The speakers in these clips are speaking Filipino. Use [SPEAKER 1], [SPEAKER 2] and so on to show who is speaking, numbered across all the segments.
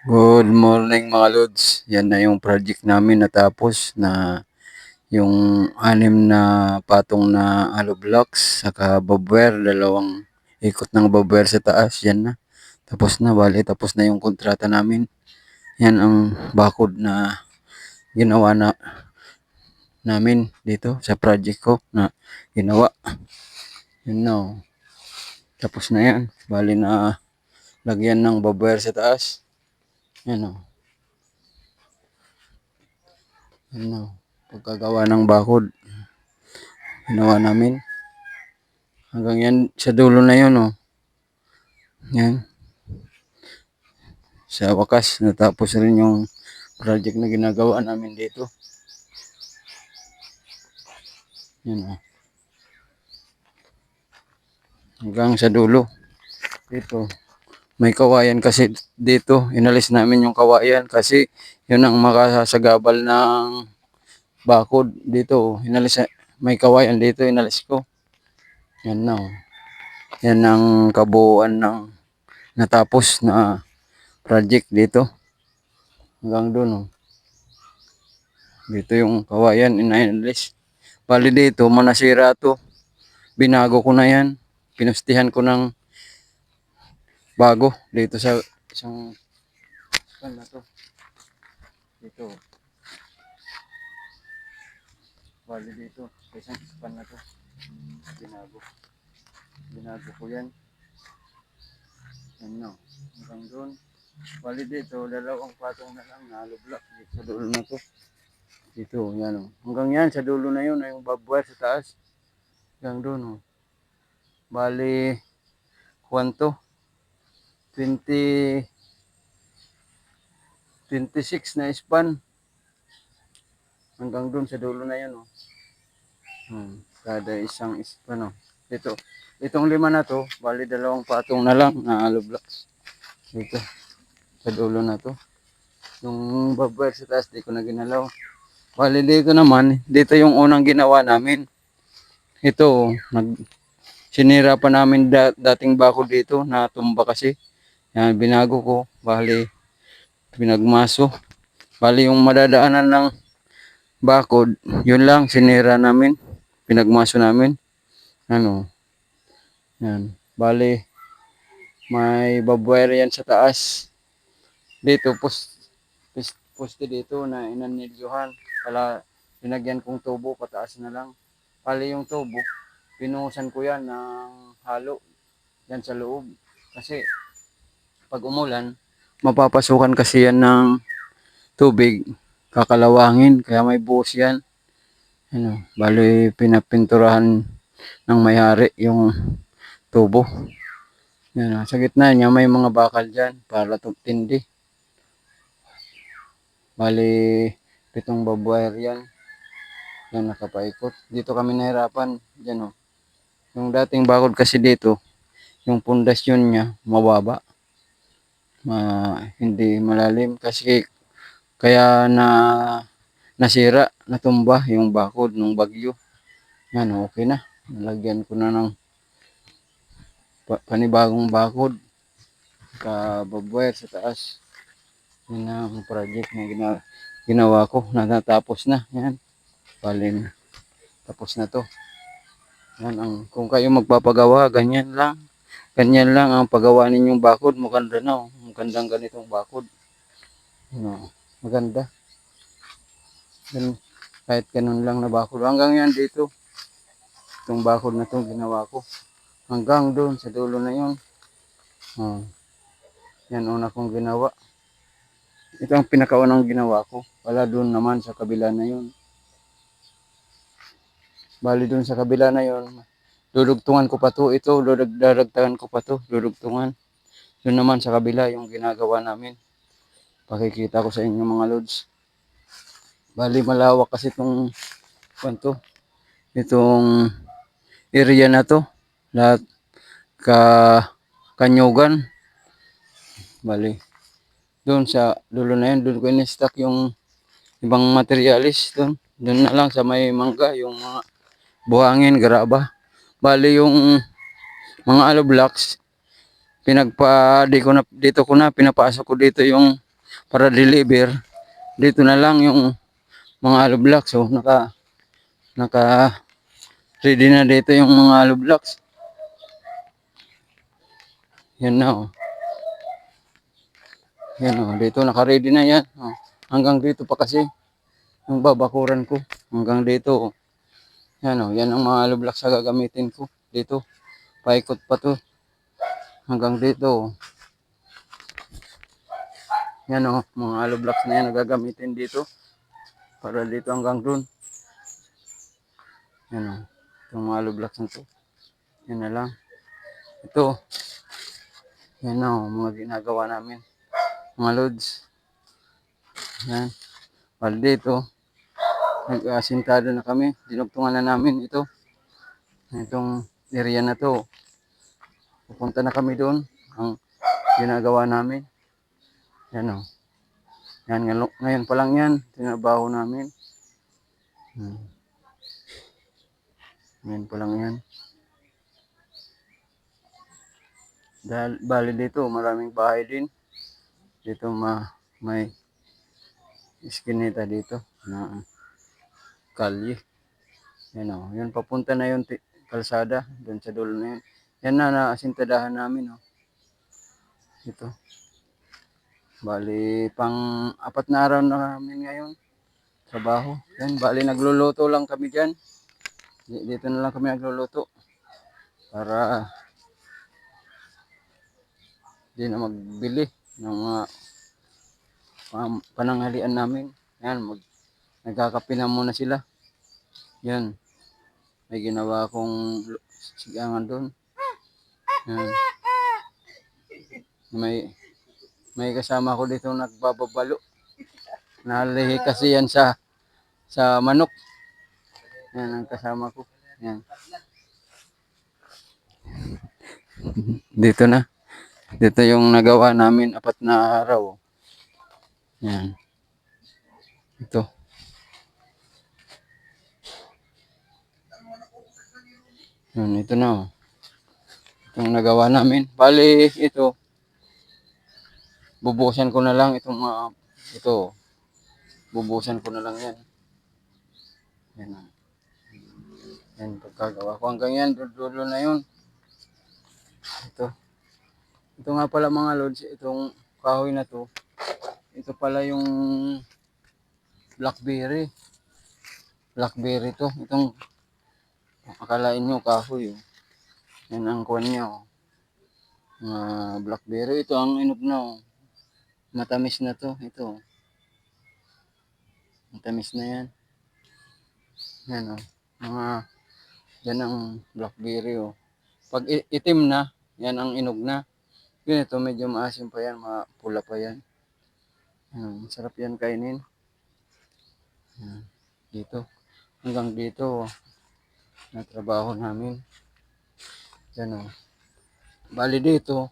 [SPEAKER 1] Good morning mga lods. Yan na yung project namin natapos na yung 6 na patong na hollow blocks saka bobware, dalawang ikot ng bobware sa taas. Yan na. Tapos na, bali tapos na yung kontrata namin. Yan ang bakod na ginawa namin dito sa project ko na ginawa. Yun na. Tapos na yan. Bali na lagyan ng bobware sa taas. Yan o. Ano, pagkagawa ng bakod ginawa namin hanggang yan sa dulo na yun yan, sa wakas natapos rin yung project na ginagawa namin dito. Yan hanggang sa dulo dito may kawayan kasi dito, inalis namin yung kawayan kasi yun ang makasagabal ng bakod dito. Inalis, may kawayan dito, inalis ko. Yan na yan ang kabuuan ng natapos na project dito hanggang doon dito yung kawayan inalis. Bali dito manasira to, binago ko na yan, pinustihan ko ng bago dito sa isang span na to dito. Bali dito sa isang span na to binago ko yan. Yan no, hanggang doon. Bali dito dalawang patong na lang na hollow block dito sa dulo na to. Dito yan hanggang yan sa dulo na yun yung barbwire sa taas hanggang doon bali kwanto 26 na span hanggang doon sa dulo na yun kada isang span dito. Itong 5 na to bali dalawang patong na lang na hollow blocks dito sa dulo na to. Yung barbwire sa taas di ko na ginalaw. Bali dito naman, dito yung unang ginawa namin. Ito sinira pa namin dating bakod dito na tumba kasi. Yan, binago ko. Bali, pinagmaso. Bali, yung madadaanan ng bakod, yun lang, sinira namin. Pinagmaso namin. Yan. Bali, may barbwire yan sa taas. Dito, poste dito na inanilyuhan. Kala, pinagyan kong tubo, pataas na lang. Bali, yung tubo, pinuhusan ko yan ng halo. Yan sa loob. Kasi, pag umulan, mapapasukan kasi yan ng tubig, kakalawangin, kaya may buhos yan. Bali pinapinturahan ng may-ari yung tubo. Yan, sa gitna niya may mga bakal dyan para tindi. Bali 7 barbwire yan. Yan nakapaikot. Dito kami nahirapan. Dyan yung dating bakod kasi dito, yung pundasyon niya mababa. Hindi malalim kasi kaya nasira, natumba yung bakod ng bagyo. Yan, okay na. Nalagyan ko na ng panibagong bakod. Ka-barbwire sa taas. Yan ang project na ginawa ko. Natapos na. Yan. Bali na. Tapos na to. Yan kung kayo magpapagawa, ganyan lang. Ganyan lang ang paggawa ninyong bakod. Maganda na. Magandang ganitong bakod. Maganda. Kahit ganun lang na bakod. Hanggang yan dito. Itong bakod na itong ginawa ko. Hanggang doon sa dulo na yun. Yan una kong ginawa. Ito ang pinakaunang ginawa ko. Wala doon naman sa kabila na yun. Bali doon sa kabila na yun. Dudugtungan ko pa to. Ito, daragtagan ko pa to. Dudugtungan. Doon naman sa kabila yung ginagawa namin. Pakikita ko sa inyo mga lods. Bali malawak kasi itong itong area na to. Lahat kanyugan. Bali doon sa dulo na yun, doon ko in-stock yung ibang materialis doon. Doon na lang sa may mangga, yung mga buhangin, garaba. Bali yung mga hollow blocks, dito ko na pinapasok ko dito yung para deliver. Dito na lang yung mga hollow blocks. So, naka ready na dito yung mga hollow blocks. Yan na oh. Yan oh, dito naka-ready na yan. Oh. Hanggang dito pa kasi yung babakuran ko. Hanggang dito oh. Yan oh, yan ang mga hollow blocks na gagamitin ko. Dito, paikot pa to. Hanggang dito oh. Yan oh, mga hollow blocks na yan na gagamitin dito. Para dito hanggang dun. Yan oh, itong mga hollow blocks na to. Yan na lang. Ito, yan na oh, mga ginagawa namin. Mga loads. Yan. Pag dito, nag-asintado na kami. Dinugtungan na namin ito. Itong area na to. Pupunta na kami doon. Ang ginagawa namin. Yan o. Yan, ngayon pa lang yan. Tinabaho namin. Ngayon pa lang yan. Dahil bali dito, maraming bahay din. Dito may iskinita dito na kalye. Yan o. Yun, papunta na yung kalsada. Doon sa dulo na yun. Yan na, naasintadahan namin o. Ito. Bali, pang 4 na araw na namin ngayon. Trabaho. Yan, bali, nagluluto lang kami dyan. Dito na lang kami nagluluto. Para di na magbili ng mga pananghalian namin. Yan, nagkakape na muna sila. Yan. May ginawa akong sigangan doon. Yan. May kasama ko dito nagbababalo. Nalihi kasi yan sa manok. Yan ang kasama ko. Yan. Dito na. Dito yung nagawa namin 4 na araw. Yan. Ito. Yan, ito na oh. Itong nagawa namin. Bali, ito. Bubuhusan ko na lang itong ito. Bubuhusan ko na lang yan. Yan. Yan, pagkagawa ko. Hanggang yan, dulo na yun. Ito. Ito nga pala mga lods, itong kahoy na to. Ito pala yung blackberry. Blackberry to. Itong akalain nyo kahoy. Oh. Yan ang kuwan niya. Oh. Blackberry. Ito ang inog na. Oh. Matamis na to. Ito. Matamis na yan. Yan oh. Yan ang blackberry oh. Pag itim na, yan ang inog na. Yun ito, medyo maasim pa yan, mapula pa yan. Sarap yan kainin. Dito. Hanggang dito, na trabaho namin. Yan oh. Bali dito,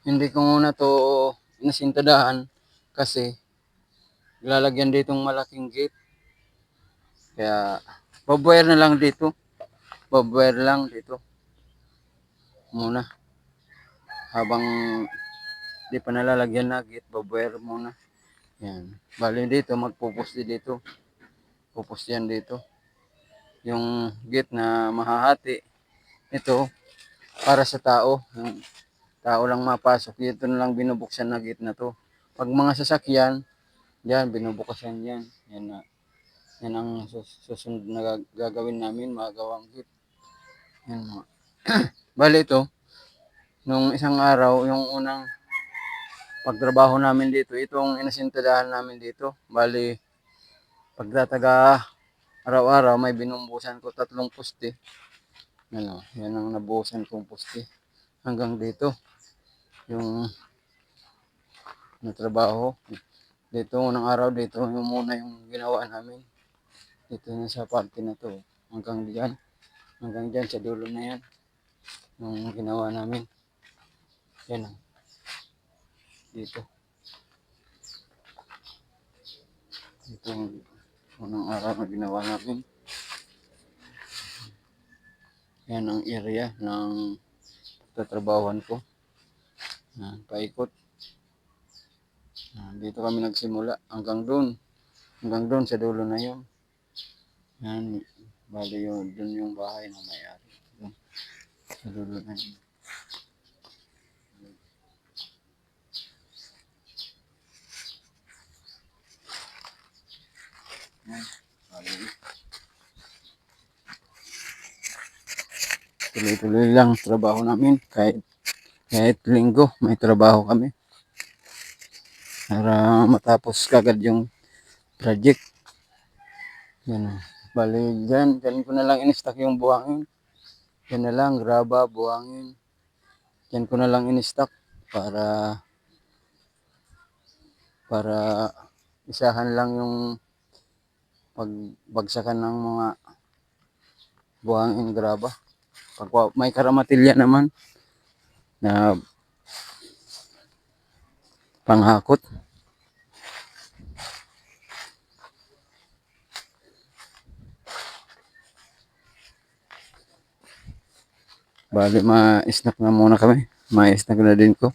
[SPEAKER 1] hindi ko muna to nasintadahan kasi lalagyan ditong malaking gate. Kaya, babuwer na lang dito. Babuwer lang dito. Muna. Habang di pa nalalagyan na gate, babuwer muna. Yan. Bali dito, magpupusti dito. Pupusti yan dito. Yung gate na mahahati. Ito, para sa tao. Yung tao lang mapasok. Dito na lang binubuksan na gate na to. Pag mga sasakyan, yan, binubuksan yan. Yan ang susunod na gagawin namin, magagawang gate. Yan. Bali ito, nung isang araw, yung unang pagtrabaho namin dito, itong inasintadahan namin dito. Bali, pagtataga araw-araw, may binumbusan ko 3 poste. Ano, yan ang nabuhusan kong poste. Hanggang dito, yung natrabaho. Dito, unang araw dito, yung muna yung ginawa namin. Dito na sa parte na to. Hanggang dyan, sa dulo na yan. Yung ginawa namin. Yan. Dito. Ito ang unang araw na ginawa namin. Yan ang area ng tatrabawan ko. Paikot. Dito kami nagsimula hanggang doon. Hanggang doon sa dulo na yun. Yan. Bali yun. Doon yung bahay ng may-ari. Doon. Sa dulo na yun. Yan. Bali. Tuloy-tuloy lang trabaho namin. Kahit linggo may trabaho kami. Para matapos kagad yung project. Yan. Bali dyan ko na lang in-stock yung buhangin. Yan na lang, graba, buhangin. Yan ko na lang in-stock para isahan lang yung pagbagsakan ng mga buhangin, graba. Pag may karamatilya naman na panghakot. Bali ma-snack na muna kami. Ma-snack na din ko.